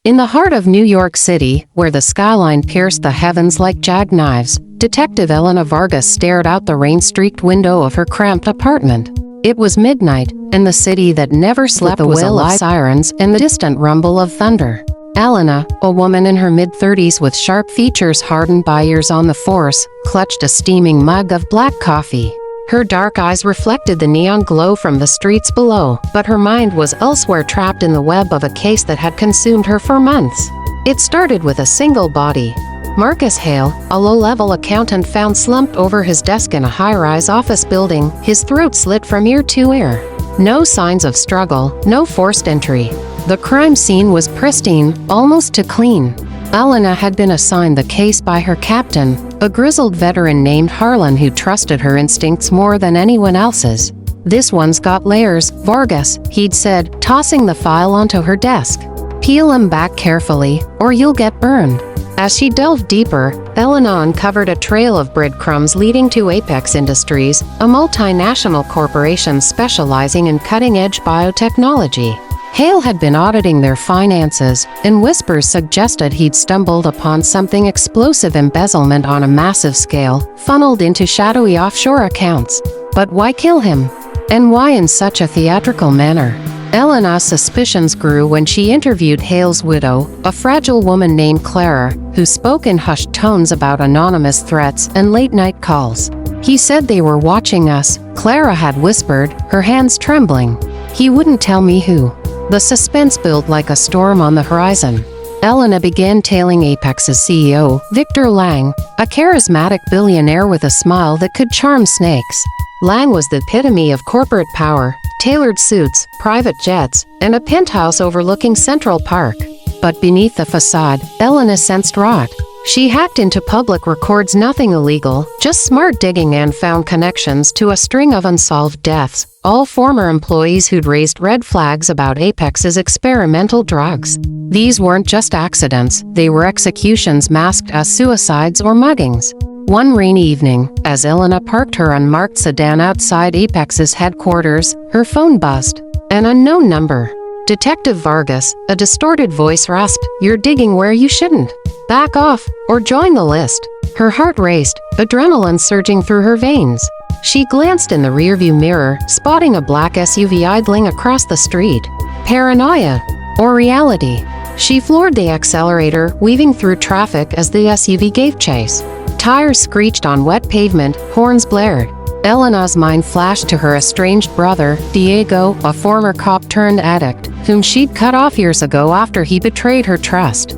In the heart of New York City, where the skyline pierced the heavens like jackknives, Detective Elena Vargas stared out the rain-streaked window of her cramped apartment. It was midnight, and the city that never slept was alive with sirens and the distant rumble of thunder. Elena, a woman in her mid-30s with sharp features hardened by years on the force, clutched a steaming mug of black coffee. Her dark eyes reflected the neon glow from the streets below, but her mind was elsewhere, trapped in the web of a case that had consumed her for months. It started with a single body. Marcus Hale, a low-level accountant found slumped over his desk in a high-rise office building, his throat slit from ear to ear. No signs of struggle, no forced entry. The crime scene was pristine, almost too clean. Elena had been assigned the case by her captain, a grizzled veteran named Harlan who trusted her instincts more than anyone else's. "This one's got layers, Vargas," he'd said, tossing the file onto her desk. "Peel them back carefully, or you'll get burned." As she delved deeper, Elena uncovered a trail of breadcrumbs leading to Apex Industries, a multinational corporation specializing in cutting-edge biotechnology. Hale had been auditing their finances, and whispers suggested he'd stumbled upon something: explosive embezzlement on a massive scale, funneled into shadowy offshore accounts. But why kill him? And why in such a theatrical manner? Elena's suspicions grew when she interviewed Hale's widow, a fragile woman named Clara, who spoke in hushed tones about anonymous threats and late-night calls. "He said they were watching us," Clara had whispered, her hands trembling. "He wouldn't tell me who." The suspense built like a storm on the horizon. Elena began tailing Apex's CEO, Victor Lang, a charismatic billionaire with a smile that could charm snakes. Lang was the epitome of corporate power: tailored suits, private jets, and a penthouse overlooking Central Park. But beneath the facade, Elena sensed rot. She hacked into public records, nothing illegal, just smart digging, and found connections to a string of unsolved deaths, all former employees who'd raised red flags about Apex's experimental drugs. These weren't just accidents, they were executions masked as suicides or muggings. One rainy evening, as Elena parked her unmarked sedan outside Apex's headquarters, her phone buzzed. An unknown number. Detective Vargas, a distorted voice rasped, "You're digging where you shouldn't. Back off, or join the list." Her heart raced, adrenaline surging through her veins. She glanced in the rearview mirror, spotting a black SUV idling across the street. Paranoia? Or reality? She floored the accelerator, weaving through traffic as the SUV gave chase. Tires screeched on wet pavement, horns blared. Elena's mind flashed to her estranged brother, Diego, a former cop turned addict, whom she'd cut off years ago after he betrayed her trust.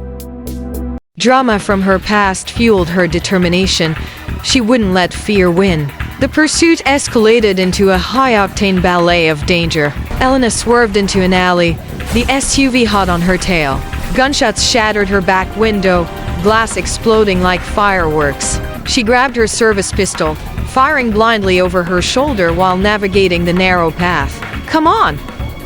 Drama from her past fueled her determination. She wouldn't let fear win. The pursuit escalated into a high-octane ballet of danger. Elena swerved into an alley, the SUV hot on her tail. Gunshots shattered her back window, glass exploding like fireworks. She grabbed her service pistol, firing blindly over her shoulder while navigating the narrow path. "Come on,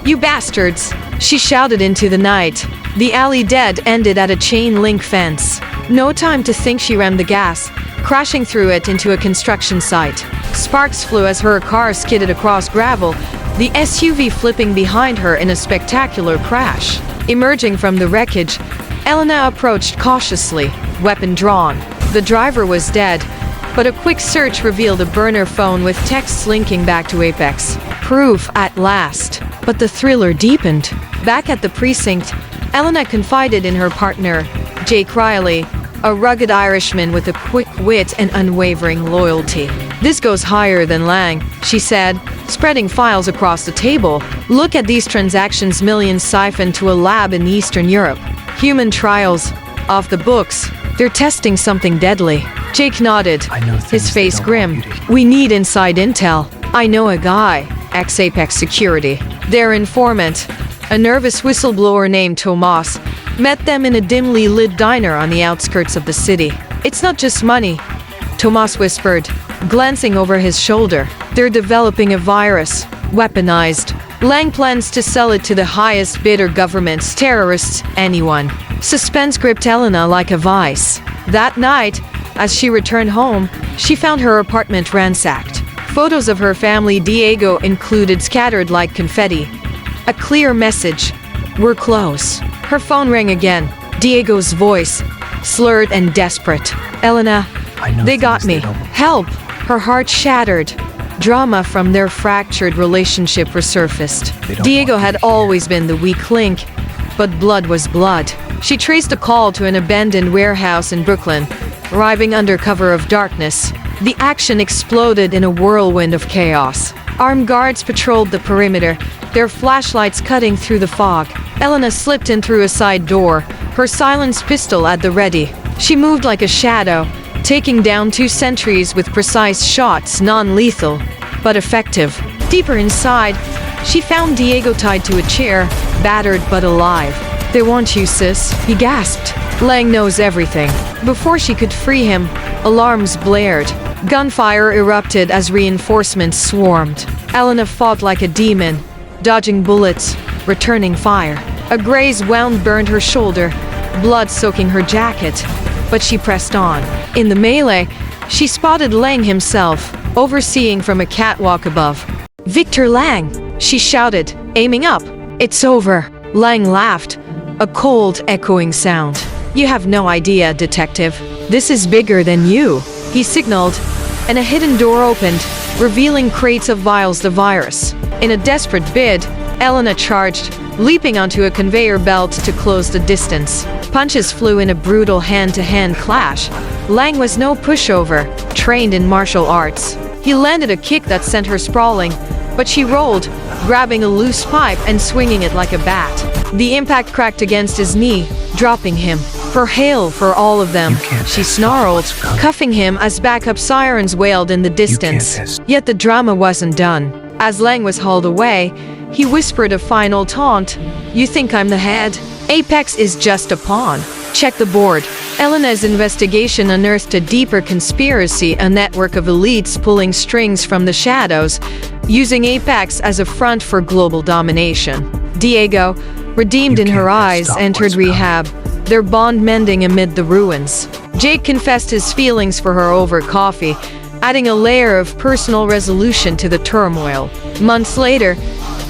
you bastards!" she shouted into the night. The alley dead ended at a chain-link fence. No time to think, she rammed the gas, crashing through it into a construction site. Sparks flew as her car skidded across gravel, the SUV flipping behind her in a spectacular crash. Emerging from the wreckage, Elena approached cautiously, weapon drawn. The driver was dead, but a quick search revealed a burner phone with texts linking back to Apex. Proof at last. But the thriller deepened. Back at the precinct, Elena confided in her partner, Jake Riley, a rugged Irishman with a quick wit and unwavering loyalty. "This goes higher than Lang," she said, spreading files across the table. "Look at these transactions: millions siphoned to a lab in Eastern Europe. Human trials. Off the books. They're testing something deadly." Jake nodded, his face grim. "We need inside intel. I know a guy, ex-Apex Security. Their informant, a nervous whistleblower named Tomas, met them in a dimly lit diner on the outskirts of the city. It's not just money," Tomas whispered, glancing over his shoulder. "They're developing a virus, weaponized. Lang plans to sell it to the highest bidder: governments, terrorists, anyone." Suspense gripped Elena like a vice. That night, as she returned home, she found her apartment ransacked. Photos of her family Diego included scattered like confetti. A clear message: We're close. Her phone rang again. Diego's voice, slurred and desperate. Elena, they got me. Help! Her heart shattered. Drama from their fractured relationship resurfaced. Diego had always been the weak link, but blood was blood. She traced a call to an abandoned warehouse in Brooklyn, arriving under cover of darkness. The action exploded in a whirlwind of chaos. Armed guards patrolled the perimeter, their flashlights cutting through the fog. Elena slipped in through a side door, her silenced pistol at the ready. She moved like a shadow, taking down 2 sentries with precise shots, non-lethal, but effective. Deeper inside, she found Diego tied to a chair, battered but alive. "They want you, sis," he gasped. Lang knows everything. Before she could free him, alarms blared. Gunfire erupted as reinforcements swarmed. Elena fought like a demon, dodging bullets, returning fire. A graze wound burned her shoulder, blood soaking her jacket, but she pressed on. In the melee, she spotted Lang himself, overseeing from a catwalk above. "Victor Lang!" she shouted, aiming up. "It's over." Lang laughed, a cold, echoing sound. "You have no idea, detective. This is bigger than you," he signaled, and a hidden door opened, revealing crates of vials the virus. In a desperate bid, Elena charged, leaping onto a conveyor belt to close the distance. Punches flew in a brutal hand-to-hand clash. Lang was no pushover, trained in martial arts. He landed a kick that sent her sprawling, but she rolled, grabbing a loose pipe and swinging it like a bat. The impact cracked against his knee, dropping him. "For hail for all of them," she snarled, cuffing him as backup sirens wailed in the distance. Yet the drama wasn't done. As Lang was hauled away, he whispered a final taunt. "You think I'm the head? Apex is just a pawn. Check the board." Elena's investigation unearthed a deeper conspiracy, a network of elites pulling strings from the shadows, using Apex as a front for global domination. Diego, redeemed in her eyes, entered rehab, their bond mending amid the ruins. Jake confessed his feelings for her over coffee, adding a layer of personal resolution to the turmoil. Months later,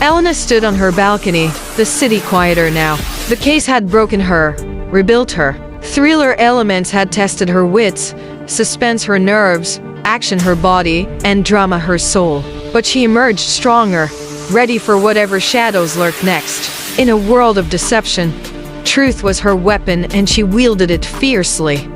Elena stood on her balcony, the city quieter now. The case had broken her, rebuilt her. Thriller elements had tested her wits, suspense her nerves, action her body, and drama her soul. But she emerged stronger, ready for whatever shadows lurked next. In a world of deception, truth was her weapon and she wielded it fiercely.